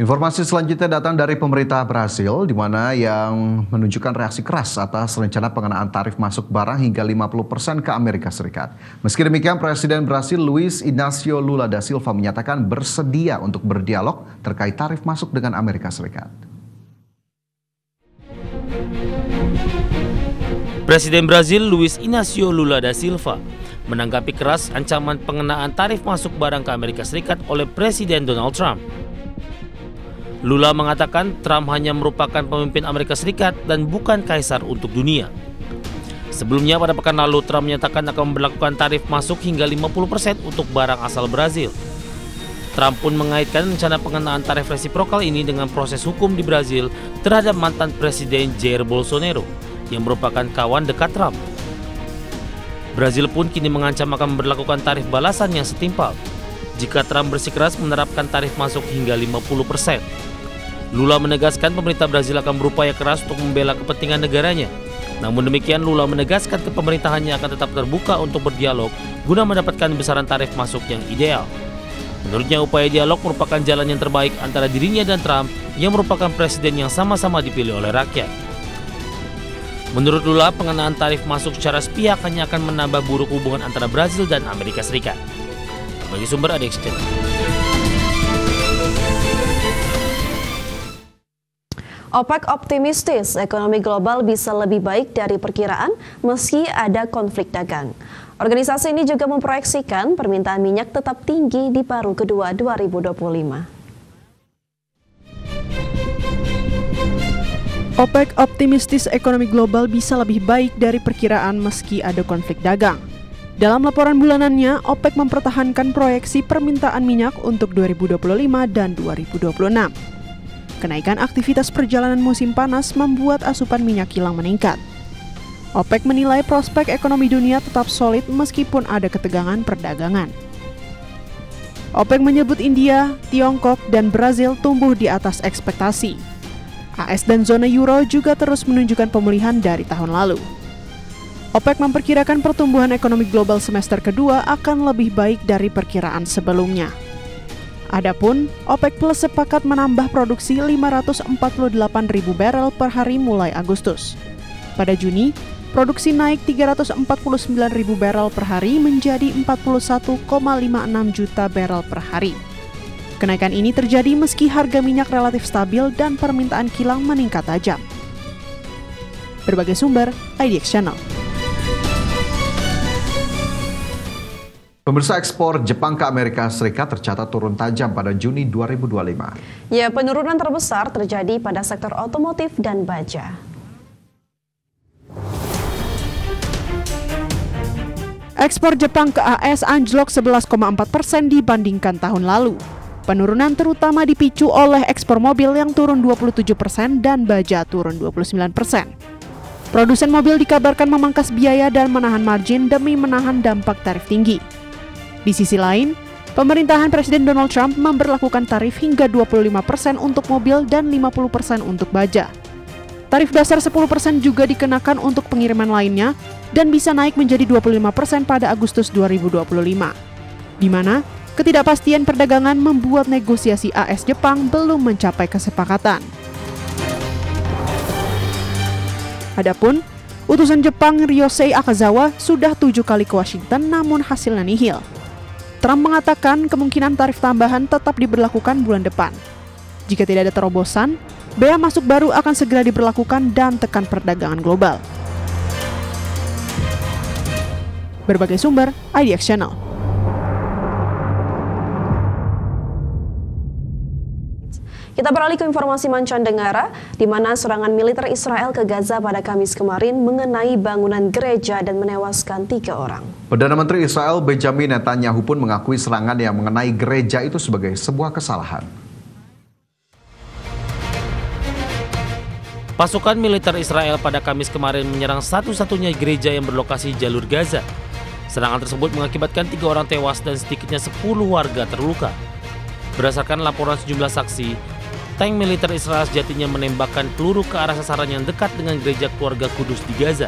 Informasi selanjutnya datang dari pemerintah Brasil, di mana yang menunjukkan reaksi keras atas rencana pengenaan tarif masuk barang hingga 50% ke Amerika Serikat. Meski demikian, Presiden Brasil Luiz Inácio Lula da Silva menyatakan bersedia untuk berdialog terkait tarif masuk dengan Amerika Serikat. Presiden Brasil Luiz Inácio Lula da Silva menanggapi keras ancaman pengenaan tarif masuk barang ke Amerika Serikat oleh Presiden Donald Trump. Lula mengatakan Trump hanya merupakan pemimpin Amerika Serikat dan bukan kaisar untuk dunia. Sebelumnya pada pekan lalu Trump menyatakan akan memberlakukan tarif masuk hingga 50% untuk barang asal Brasil. Trump pun mengaitkan rencana pengenaan tarif resiprokal ini dengan proses hukum di Brasil terhadap mantan Presiden Jair Bolsonaro yang merupakan kawan dekat Trump. Brasil pun kini mengancam akan memberlakukan tarif balasan yang setimpal jika Trump bersikeras menerapkan tarif masuk hingga 50%. Lula menegaskan pemerintah Brasil akan berupaya keras untuk membela kepentingan negaranya. Namun demikian, Lula menegaskan pemerintahannya akan tetap terbuka untuk berdialog guna mendapatkan besaran tarif masuk yang ideal. Menurutnya, upaya dialog merupakan jalan yang terbaik antara dirinya dan Trump yang merupakan presiden yang sama-sama dipilih oleh rakyat. Menurut Lula, pengenaan tarif masuk secara sepihak hanya akan menambah buruk hubungan antara Brasil dan Amerika Serikat. Bagi sumber ADX Channel. OPEC optimistis ekonomi global bisa lebih baik dari perkiraan meski ada konflik dagang. Organisasi ini juga memproyeksikan permintaan minyak tetap tinggi di paruh kedua 2025. OPEC optimistis ekonomi global bisa lebih baik dari perkiraan meski ada konflik dagang. Dalam laporan bulanannya, OPEC mempertahankan proyeksi permintaan minyak untuk 2025 dan 2026. Kenaikan aktivitas perjalanan musim panas membuat asupan minyak kilang meningkat. OPEC menilai prospek ekonomi dunia tetap solid meskipun ada ketegangan perdagangan. OPEC menyebut India, Tiongkok, dan Brazil tumbuh di atas ekspektasi. AS dan zona euro juga terus menunjukkan pemulihan dari tahun lalu. OPEC memperkirakan pertumbuhan ekonomi global semester kedua akan lebih baik dari perkiraan sebelumnya. Adapun, OPEC Plus sepakat menambah produksi 548.000 barel per hari mulai Agustus. Pada Juni, produksi naik 349.000 barel per hari menjadi 41,56 juta barel per hari. Kenaikan ini terjadi meski harga minyak relatif stabil dan permintaan kilang meningkat tajam. Berbagai sumber, IDX Channel. Pemirsa, ekspor Jepang ke Amerika Serikat tercatat turun tajam pada Juni 2025. Ya, penurunan terbesar terjadi pada sektor otomotif dan baja. Ekspor Jepang ke AS anjlok 11,4% dibandingkan tahun lalu. Penurunan terutama dipicu oleh ekspor mobil yang turun 27% dan baja turun 29%. Produsen mobil dikabarkan memangkas biaya dan menahan margin demi menahan dampak tarif tinggi. Di sisi lain, pemerintahan Presiden Donald Trump memberlakukan tarif hingga 25% untuk mobil dan 50% untuk baja. Tarif dasar 10% juga dikenakan untuk pengiriman lainnya dan bisa naik menjadi 25% pada Agustus 2025. Di mana ketidakpastian perdagangan membuat negosiasi AS Jepang belum mencapai kesepakatan. Adapun, utusan Jepang Ryosei Akazawa sudah 7 kali ke Washington namun hasilnya nihil. Trump mengatakan kemungkinan tarif tambahan tetap diberlakukan bulan depan. Jika tidak ada terobosan, bea masuk baru akan segera diberlakukan dan tekan perdagangan global. Berbagai sumber, IDX Channel. Kita beralih ke informasi mancanegara, di mana serangan militer Israel ke Gaza pada Kamis kemarin mengenai bangunan gereja dan menewaskan 3 orang. Perdana Menteri Israel Benjamin Netanyahu pun mengakui serangan yang mengenai gereja itu sebagai sebuah kesalahan. Pasukan militer Israel pada Kamis kemarin menyerang satu-satunya gereja yang berlokasi di jalur Gaza. Serangan tersebut mengakibatkan 3 orang tewas dan sedikitnya 10 warga terluka. Berdasarkan laporan sejumlah saksi, tank militer Israel sejatinya menembakkan peluru ke arah sasaran yang dekat dengan gereja keluarga Kudus di Gaza.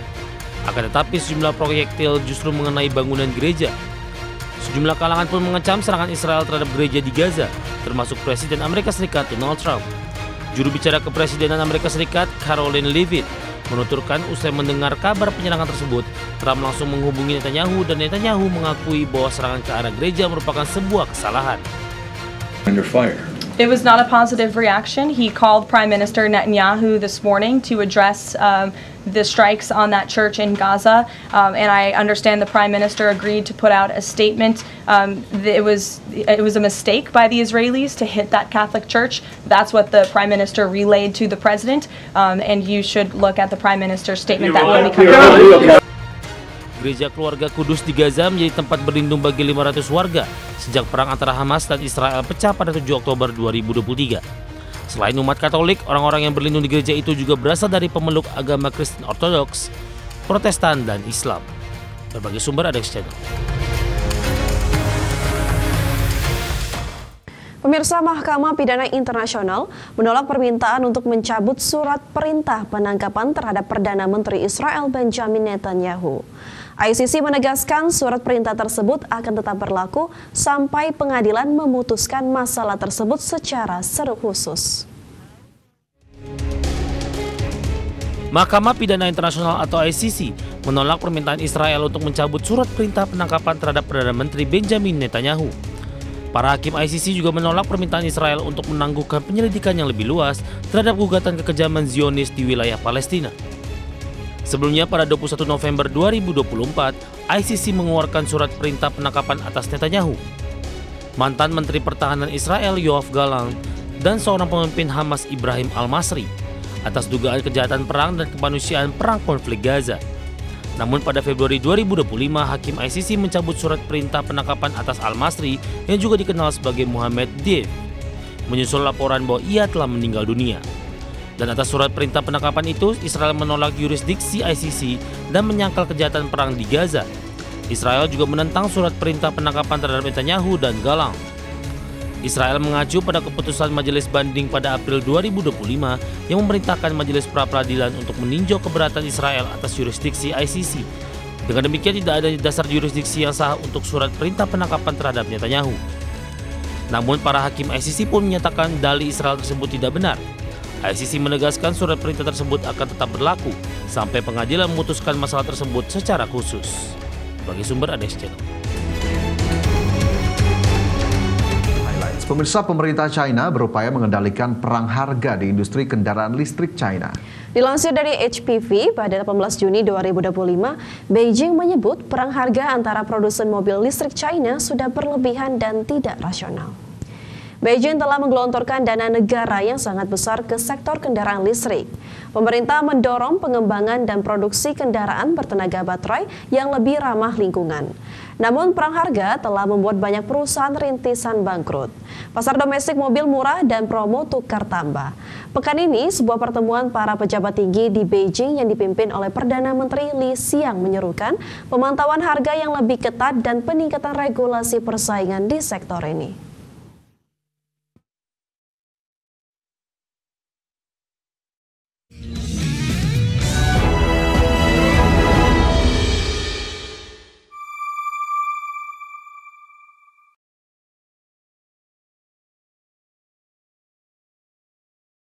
Akan tetapi sejumlah proyektil justru mengenai bangunan gereja. Sejumlah kalangan pun mengecam serangan Israel terhadap gereja di Gaza. termasuk Presiden Amerika Serikat Donald Trump. Juru bicara Kepresidenan Amerika Serikat, Karoline Leavitt, menuturkan usai mendengar kabar penyerangan tersebut, Trump langsung menghubungi Netanyahu dan Netanyahu mengakui bahwa serangan ke arah gereja merupakan sebuah kesalahan. Under fire. It was not a positive reaction. He called Prime Minister Netanyahu this morning to address the strikes on that church in Gaza, and I understand the Prime Minister agreed to put out a statement. It was a mistake by the Israelis to hit that Catholic church. That's what the Prime Minister relayed to the President, and you should look at the Prime Minister's statement that will be coming out. Gereja Keluarga Kudus di Gaza menjadi tempat berlindung bagi 500 warga sejak perang antara Hamas dan Israel pecah pada 7 Oktober 2023. Selain umat Katolik, orang-orang yang berlindung di gereja itu juga berasal dari pemeluk agama Kristen Ortodoks, Protestan, dan Islam. Berbagai sumber ada di channel. Pemirsa, Mahkamah Pidana Internasional menolak permintaan untuk mencabut surat perintah penangkapan terhadap Perdana Menteri Israel Benjamin Netanyahu. ICC menegaskan surat perintah tersebut akan tetap berlaku sampai pengadilan memutuskan masalah tersebut secara secara khusus. Mahkamah Pidana Internasional atau ICC menolak permintaan Israel untuk mencabut surat perintah penangkapan terhadap Perdana Menteri Benjamin Netanyahu. Para hakim ICC juga menolak permintaan Israel untuk menangguhkan penyelidikan yang lebih luas terhadap gugatan kekejaman Zionis di wilayah Palestina. Sebelumnya pada 21 November 2024, ICC mengeluarkan surat perintah penangkapan atas Netanyahu, mantan Menteri Pertahanan Israel Yoav Gallant, dan seorang pemimpin Hamas Ibrahim Al-Masri atas dugaan kejahatan perang dan kemanusiaan perang konflik Gaza. Namun pada Februari 2025, hakim ICC mencabut surat perintah penangkapan atas Al-Masri yang juga dikenal sebagai Mohammed Deif, menyusul laporan bahwa ia telah meninggal dunia. Dan atas surat perintah penangkapan itu, Israel menolak yurisdiksi ICC dan menyangkal kejahatan perang di Gaza. Israel juga menentang surat perintah penangkapan terhadap Netanyahu dan Gallant. Israel mengacu pada keputusan Majelis Banding pada April 2025 yang memerintahkan Majelis Pra-Peradilan untuk meninjau keberatan Israel atas yurisdiksi ICC. Dengan demikian tidak ada dasar yurisdiksi yang sah untuk surat perintah penangkapan terhadap Netanyahu. Namun para hakim ICC pun menyatakan dalih Israel tersebut tidak benar. ICC menegaskan surat perintah tersebut akan tetap berlaku sampai pengadilan memutuskan masalah tersebut secara khusus. Bagi sumber ada di channel. Pemirsa, pemerintah China berupaya mengendalikan perang harga di industri kendaraan listrik China. Dilansir dari HPV, pada 18 Juni 2025, Beijing menyebut perang harga antara produsen mobil listrik China sudah berlebihan dan tidak rasional. Beijing telah menggelontorkan dana negara yang sangat besar ke sektor kendaraan listrik. Pemerintah mendorong pengembangan dan produksi kendaraan bertenaga baterai yang lebih ramah lingkungan. Namun perang harga telah membuat banyak perusahaan rintisan bangkrut. Pasar domestik mobil murah dan promo tukar tambah. Pekan ini, sebuah pertemuan para pejabat tinggi di Beijing yang dipimpin oleh Perdana Menteri Li Xiang menyerukan pemantauan harga yang lebih ketat dan peningkatan regulasi persaingan di sektor ini.